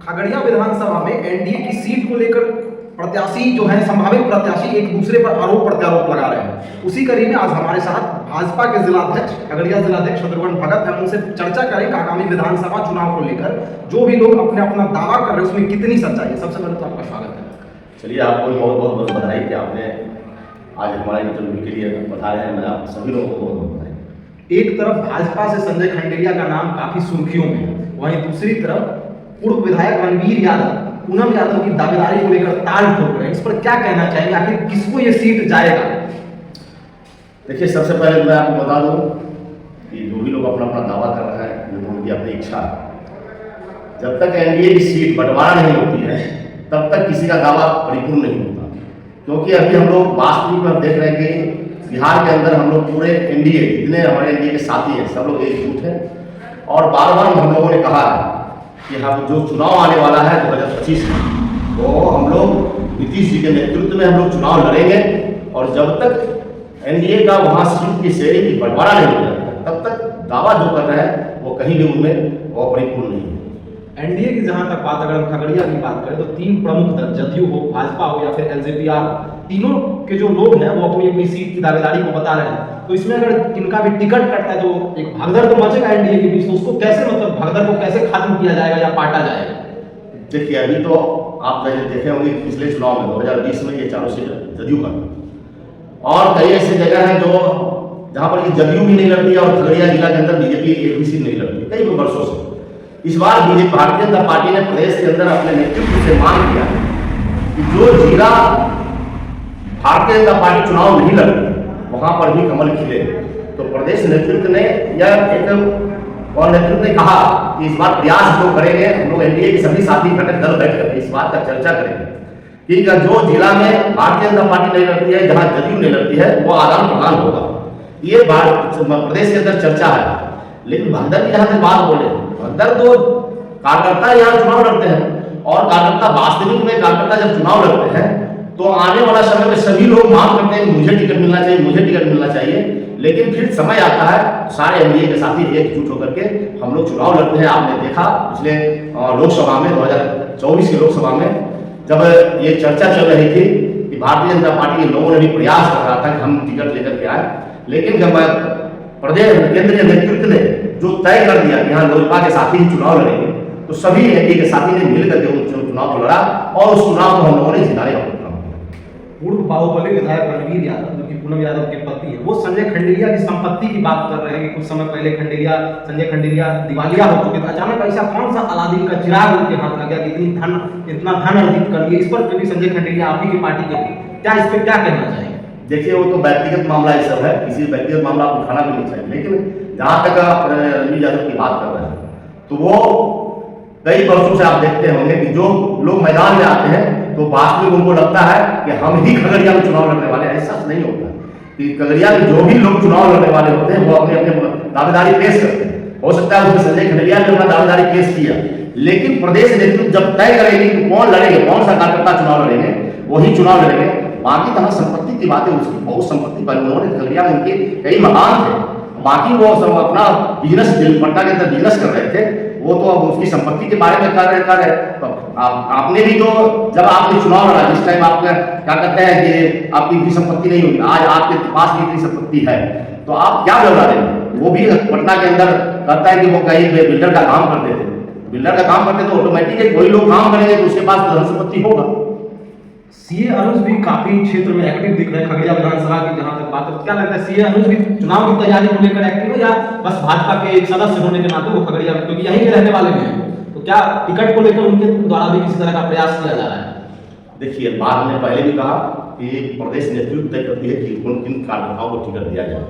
खगड़िया विधानसभा में एनडीए की सीट को लेकर प्रत्याशी जो है संभावित प्रत्याशी एक दूसरे पर आरोप प्रत्यारोप लगा रहे हैं। उसी कड़ी में आज हमारे साथ भाजपा के जिलाध्यक्ष खगड़िया जिलाध्यक्ष शत्रुघ्न भगत हैं। उनसे चर्चा करें आगामी विधानसभा चुनाव को लेकर जो भी लोग अपने अपना दावा कर रहे हैं उसमें कितनी सच्चाई है। सबसे पहले तो आपका स्वागत है। चलिए, आपको बहुत बहुत बधाई कि आपने आज हमारे इंटरव्यू के लिए बता रहे हैं। मैं आप सभी लोगों को बहुत बधाई। एक तरफ भाजपा से संजय खंडेरिया का नाम काफी सुर्खियों में है, वहीं दूसरी तरफ पूर्व विधायक रणवीर यादव पूनम यादव की दावेदारी को लेकर ताल ठोक रहे हैं। इस पर क्या कहना चाहेंगे, आखिर किसको ये सीट जाएगा? देखिए, सबसे पहले मैं आपको बता दूं कि जो भी लोग अपना अपना दावा कर रहे हैं वो उनकी अपनी इच्छा है। जब तक एनडीए की सीट बंटवारा नहीं होती है तब तक किसी का दावा परिपूर्ण नहीं होता, क्योंकि अभी हम लोग वास्तविक में देख रहे हैं कि बिहार के अंदर हम लोग पूरे एनडीए जितने हमारे एनडीए के साथी हैं सब लोग एकजुट हैं। और बार बार हम लोगों ने कहा है कि हम जो चुनाव आने वाला है 2025 में तो हम लोग नीतीश जी के नेतृत्व में हम लोग चुनाव लड़ेंगे। और जब तक एनडीए का वहाँ सीट की शेयरिंग की बंटवारा नहीं हो जाता तब तक दावा जो कर रहे हैं वो कहीं भी उनमें वो परिपूर्ण नहीं है। एनडीए की जहां तक बात, अगर हम खगड़िया की बात करें तो तीन प्रमुख दल जदयू हो, भाजपा हो या फिर एलजेपीआर, तीनों के जो लोग हैं वो अपनी अपनी सीट की दावेदारी को बता रहे हैं। तो इसमें अगर किनका भी टिकट कटता है तो एक भगदड़ तो मचेगा एनडीए के बीच, तो उसको कैसे मतलब भगदड़ को कैसे खत्म किया जाएगा या पाटा जाएगा? देखिए, अभी तो आप देखे होंगे पिछले चुनाव में 2020 में ये चारों सीट जदयू का, और कई ऐसी जगह है जो जहाँ पर ये जदयू भी नहीं लड़ती और खगड़िया जिला के अंदर बीजेपी एक भी सीट नहीं लड़ती कई वर्षों से। इस बार बीजेपी भारतीय जनता पार्टी ने प्रदेश के अंदर अपने नेतृत्व से मांग किया कि जो जिला भारतीय जनता पार्टी चुनाव नहीं लड़ती वहां पर भी कमल खिले। तो प्रदेश नेतृत्व ने या एक और नेतृत्व ने कहा कि इस बार प्रयास जो करेंगे हम लोग एनडीए के सभी साथी घटक दल बैठकर इस बात का चर्चा करेंगे कि जो जिला में भारतीय जनता पार्टी नहीं लड़ती है, जहां जदयू नहीं लड़ती है, वो आदान प्रदान होगा। ये प्रदेश के अंदर चर्चा है। लेकिन भगदड़ की जहां तक बात बोले, भगदड़ तो कार्यकर्ता यहाँ चुनाव लड़ते हैं और कार्यकर्ता वास्तविक में कार्यकर्ता जब चुनाव लड़ते हैं तो आने वाला समय में सभी लोग मांग करते हैं कि मुझे टिकट मिलना चाहिए, मुझे टिकट मिलना चाहिए। लेकिन फिर समय आता है सारे एनडीए के साथी एकजुट होकर के हम लोग चुनाव लड़ते हैं। आपने देखा पिछले लोकसभा में 2024 की लोकसभा में जब ये चर्चा चल रही थी कि भारतीय जनता पार्टी के लोगों ने भी प्रयास कर रहा था कि हम टिकट लेकर के आए, लेकिन जब प्रदेश केंद्रीय नेतृत्व ने जो तय कर दिया कि यहाँ लोजपा के साथी ही चुनाव लड़ेंगे तो सभी एनडीए के साथी ने मिलकर के उन चुनाव को लड़ा और उस चुनाव को हम लोगों ने जिताने का काम किया। पूर्व बाहुबली विधायक रणवीर यादव जो कि पूनम यादव के पति है, वो संजय खंडेरिया की संपत्ति की बात कर रहे हैं कि कुछ समय पहले संजय खंडेरिया दिवालिया हो चुके थे। अचानक ऐसा कौन सा अलादीन का चिराग उनके हाथ लग गया कि इतना धन अर्जित कर लिया? इस पर क्योंकि संजय खंडेरिया आप ही की पार्टी के क्या इस पर क्या कहना चाहिए? देखिए, वो तो व्यक्तिगत मामला ये सब है, किसी व्यक्तिगत मामला आप उठाना भी नहीं चाहिए। लेकिन जहाँ तक रणवीर यादव की बात कर रहे हैं तो वो कई वर्षों से आप देखते होंगे कि जो लोग मैदान में आते हैं तो वास्तविक उनको लगता है कि हम ही खगड़िया में चुनाव लड़ने वाले हैं। ऐसा नहीं होता कि खगड़िया में जो भी लोग चुनाव लड़ने वाले होते हैं वो अपने अपने दावेदारी पेश करते हैं। हो सकता है उसमें संजय खंडेरिया ने अपना दावेदारी पेश किया, लेकिन प्रदेश नेतृत्व जब तय करेगी कि कौन लड़ेंगे, कौन सा कार्यकर्ता चुनाव लड़ेंगे, वही चुनाव लड़ेंगे। बाकी तरह संपत्ति की बातें, उसकी बहुत संपत्ति पर उन्होंने खगड़िया में उनके कई मकान थे, बाकी वो सब अपना बिजनेस पटना के अंदर बिजनेस कर रहे थे, वो तो अब उसकी संपत्ति के बारे में कर रहे तो आपने भी तो जब आपने चुनाव लड़ा जिस टाइम आपका क्या कहते हैं कि आपकी इतनी संपत्ति नहीं होगी, आज आपके पास भी इतनी संपत्ति है तो आप क्या व्यवहार देंगे? वो भी पटना के अंदर कहता है कि वो कहीं बिल्डर का काम करते थे, बिल्डर का काम करते तो ऑटोमेटिक कोई लोग काम करेंगे तो उसके पास धन संपत्ति होगा। सीए अनुज भी काफी क्षेत्र में एक्टिव दिख रहे हैं खगड़िया विधानसभा की जहां तक बात है, क्या लगता है सीए अनुज भी चुनाव की तैयारी को लेकर एक्टिव है या बस भाजपा के एक सदस्य होने के नाते वो खगड़िया में, क्योंकि यहीं के रहने वाले भी हैं, तो क्या टिकट को लेकर उनके द्वारा भी किसी तरह का प्रयास किया जा रहा है? देखिए, बात ने पहले भी कहा कि प्रदेश नेतृत्व तय करती है कि किन कार्यकर्ताओं को टिकट दिया जाए।